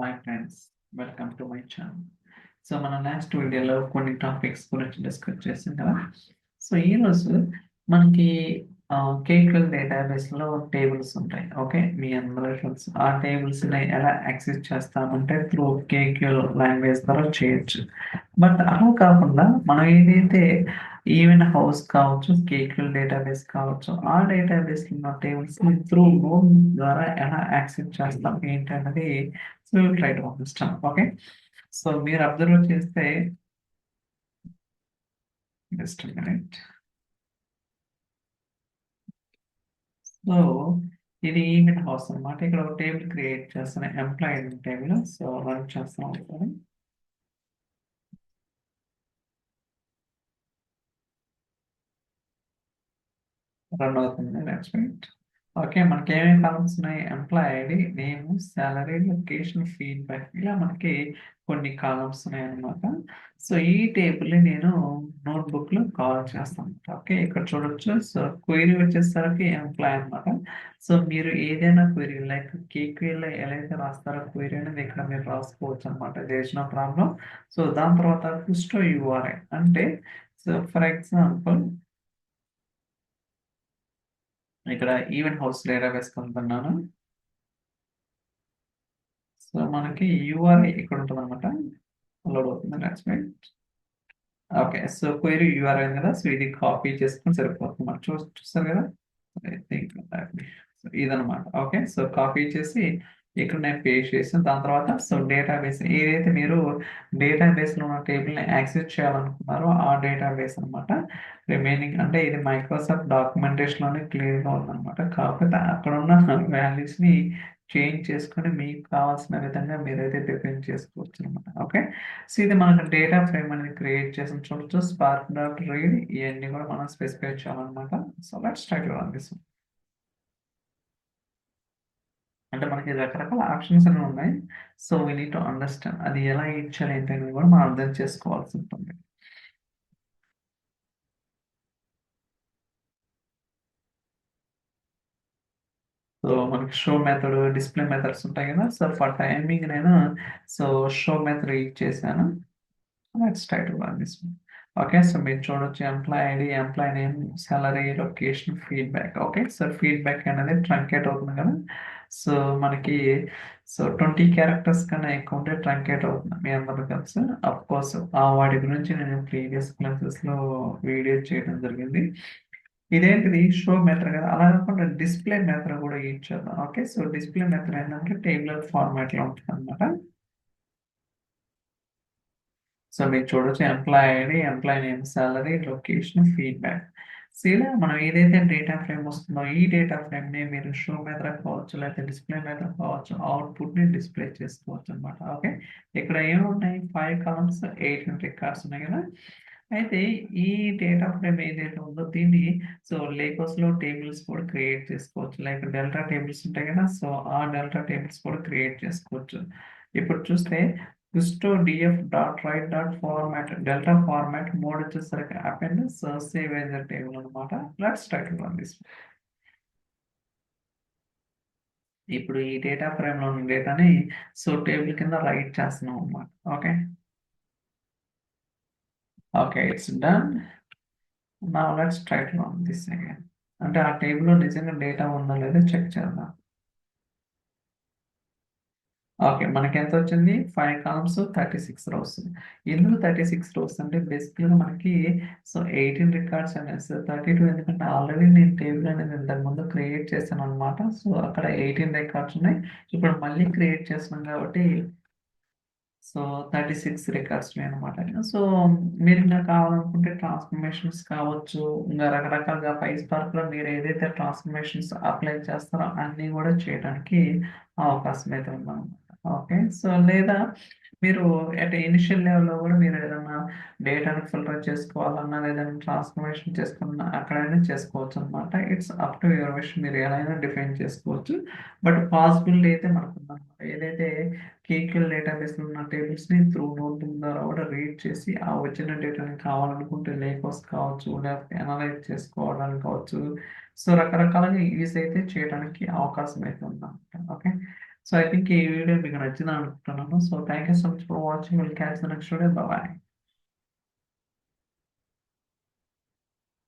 Hi friends, welcome to my channel. So మన next వీడియోలో కొన్ని టాపిక్స్ గురించి డిస్కస్ చేసాం కదా. సో ఈరోజు మనకి కేక్యూఎల్ డేటాబేస్లో టేబుల్స్ ఉంటాయి. ఓకే, మీ అందరూ తెలుసు ఆ టేబుల్స్ని ఎలా యాక్సెస్ చేస్తామంటే త్రూ కేక్యూఎల్ లాంగ్వేజ్ ద్వారా చేయొచ్చు. బట్ అలా కాకుండా మనం ఏదైతే ఈవెన్ హౌస్ కావచ్చు, కేక్యూఎల్ డేటాబేస్ కావచ్చు, ఆ డేటాబేస్లో ఉన్న టేబుల్స్ని త్రూ నోడ్ ద్వారా ఎలా యాక్సెస్ చేస్తాం ఏంటి అన్నది so try to understand. Okay, so మీరు అబ్జర్వ్ చేస్తే జస్ట్ మినిట్. సో ఇది ఈవెంట్ హౌస్ అనమాట. ఇక్కడ ఒక టేబుల్ క్రియేట్ చేస్తాను, ఎంప్లాయీ టేబుల్. సో రన్ చేస్తాం ఒకసారి. రన్ అవుతుంది. Next minute. ఓకే, మనకి ఏమేమి కాలమ్స్ ఉన్నాయి? Employee ID, name, salary, location, feedback, ఇలా మనకి కొన్ని కాలమ్స్ ఉన్నాయి అనమాట. సో ఈ టేబుల్ని నేను నోట్బుక్లో కాల్ చేస్తాను. ఓకే, ఇక్కడ చూడొచ్చు. సో క్వైరీ వచ్చేసరికి ఎంప్లాయ్ అనమాట. సో మీరు ఏదైనా క్వైరీ లైక్ కేక్యూఎల్లో ఎలా అయితే రాస్తారో క్వైరీ అనేది ఇక్కడ మీరు రాసుకోవచ్చు అనమాట. There no problem. సో దాని తర్వాత కుస్టో యూఆర్ఐ అంటే, సో ఫర్ ఎగ్జాంపుల్ ఇక్కడ ఈవెంట్ హౌస్ డేటాబేస్ వెళ్తున్నాను. సో మనకి యూఆర్ఐ ఇక్కడ ఉంటుంది అనమాట. లోడ్ అవుతుంది. Next minute. Okay, so query URI కదా. సో ఇది కాపీ చేసుకుని సరిపోతుంది. మనం చూస్తారు కదా. ఐ థింక్ ఇదనమాట. ఓకే, సో కాపీ చేసి ఇక్కడ నేను పేస్ట్ చేసాను. దాని తర్వాత సో డేటాబేస్ ఏదైతే మీరు డేటాబేస్లో ఉన్న టేబుల్ని యాక్సెస్ చేయాలనుకున్నారో ఆ డేటాబేస్ అనమాట. రిమైనింగ్ అంటే ఇది మైక్రోసాఫ్ట్ డాక్యుమెంటేషన్లోనే క్లియర్గా ఉందన్నమాట. కాకపోతే అక్కడ ఉన్న వాల్యూస్ని చేంజ్ చేసుకొని మీకు కావాల్సిన విధంగా మీరైతే డిఫైన్ చేసుకోవచ్చు అనమాట. ఓకే, సో ఇది మనకు డేటా ఫ్రేమ్ అనేది క్రియేట్ చేసిన చూడొచ్చు. స్పార్క్ డాట్ రీడ్ ఇవన్నీ కూడా మనం స్పెసిఫై చేయాలన్నమాట. So let's start on this. అంటే మనకి రకరకాల ఆప్షన్స్ అనేవి ఉన్నాయి. So we need to understand అది ఎలా ఇచ్చారు ఏంటి అనేది కూడా మనం అర్థం చేసుకోవాల్సి ఉంటుంది. సో మనకి షో మెథడ్, డిస్ప్లే మెథడ్స్ ఉంటాయి కదా. సో ఫర్ టైమింగ్ నేను సో షో మెథడ్ యూజ్ చేశాను. Let's try to run this. Okay, so మీరు చూడొచ్చు employee ID, employee name, salary, location, feedback. Okay, so feedback అనేది ట్రంకేట్ అవుతుంది కదా. సో మనకి సో 20 క్యారెక్టర్స్ కన్నా ఎక్కువ ఉంటే ట్రంకేట్ అవుతుంది. మీ అందరూ తెలుసు. అఫ్ కోర్స్ వాటి గురించి నేను ప్రీవియస్ క్లాసెస్లో వీడియో చేయడం జరిగింది. ఇదేంటిది షో మెథడ్ కదా. అలా కాకుండా డిస్ప్లే మెథడ్ కూడా యూజ్ చేద్దాం. ఓకే, సో డిస్ప్లే మెథడ్ ఏంటంటే టేబులర్ ఫార్మాట్లో ఉంటుంది అనమాట. సో మీరు చూడొచ్చు employee ID, employee name, salary, location, feedback. So ఇలా మనం ఏదైతే డేటా ఫ్రేమ్ వస్తుందో ఈ డేటా ఫ్రేమ్ని మీరు షో మెథడ్ కావచ్చు, లేకపోతే డిస్ప్లే మెథడ్ కావచ్చు, అవుట్పుట్ని డిస్ప్లే చేసుకోవచ్చు అనమాట. ఓకే, ఇక్కడ ఏమున్నాయి? 5 కాలమ్స్, 8 రికార్డ్స్ ఉన్నాయి కదా. అయితే ఈ డేటా ఫ్రేమ్ ఏదైతే ఉందో దీన్ని సో లేకోస్లో టేబుల్స్ కూడా క్రియేట్ చేసుకోవచ్చు. లైక్ డెల్టా టేబుల్స్ ఉంటాయి కదా. సో ఆ డెల్టా టేబుల్స్ కూడా క్రియేట్ చేసుకోవచ్చు. ఇప్పుడు చూస్తే కుస్టో DF dot write dot format delta format mode వచ్చేసరికి append save as a table అనమాట. Let's try to run this. ఇప్పుడు ఈ డేటా ఫ్రేమ్ లో ఉన్న డేటాని సో టేబుల్ కింద రైట్ చేస్తున్నాం అనమాట. Okay, okay, it's done. నా let's try to run this again. అంటే ఆ టేబుల్లో నిజంగా డేటా ఉందో లేదో చెక్ చేద్దాం. ఓకే, మనకి ఎంత వచ్చింది? 5 కాలమ్స్, 36 రోస్. ఎందుకు 36 రోస్ అంటే బేసిక్గా మనకి సో 18 రికార్డ్స్ అనేది. సో 32 ఎందుకంటే ఆల్రెడీ నేను టేబుల్ అనేది ఇంతకు ముందు క్రియేట్ చేశాను అనమాట. సో అక్కడ 18 రికార్డ్స్ ఉన్నాయి. ఇప్పుడు మళ్ళీ క్రియేట్ చేస్తున్నాం కాబట్టి సో 36 రికార్డ్స్ అనమాట. సో మీరు ఇంకా కావాలనుకుంటే ట్రాన్స్ఫర్మేషన్స్ కావచ్చు, ఇంకా రకరకాలుగా స్పార్క్లో మీరు ఏదైతే ట్రాన్స్ఫర్మేషన్స్ అప్లై చేస్తారో అన్నీ కూడా చేయడానికి అవకాశం అయితే ఉందన్నమాట. ఓకే, సో లేదా మీరు అట్ ఇనిషియల్ లెవెల్లో కూడా మీరు ఏదైనా డేటాను ఫిల్టర్ చేసుకోవాలన్నా లేదంటే ట్రాన్స్ఫర్మేషన్ చేసుకున్నా అక్కడైనా చేసుకోవచ్చు అనమాట. It's up to your wish, మీరు ఎలా అయినా డిఫైన్ చేసుకోవచ్చు. బట్ పాసిబిలిటీ అయితే మనకు ఉందన్నమాట. ఏదైతే కేక్యూఎల్ డేటాబేస్లో ఉన్న టేబుల్స్ని త్రూ నోట్బుక్ ద్వారా కూడా రీడ్ చేసి ఆ వచ్చిన డేటాని కావాలనుకుంటే లేకోస్ కావచ్చు, లేకపోతే అనలైజ్ చేసుకోవడానికి కావచ్చు. సో రకరకాలుగా యూజ్ అయితే చేయడానికి అవకాశం అయితే ఉందన్నమాట. ఓకే, సో ఐ థింక్ ఈ వీడియో మీకు నచ్చిందని అనుకుంటున్నాను. So thank you so much for watching. Will catch the next video. Bye.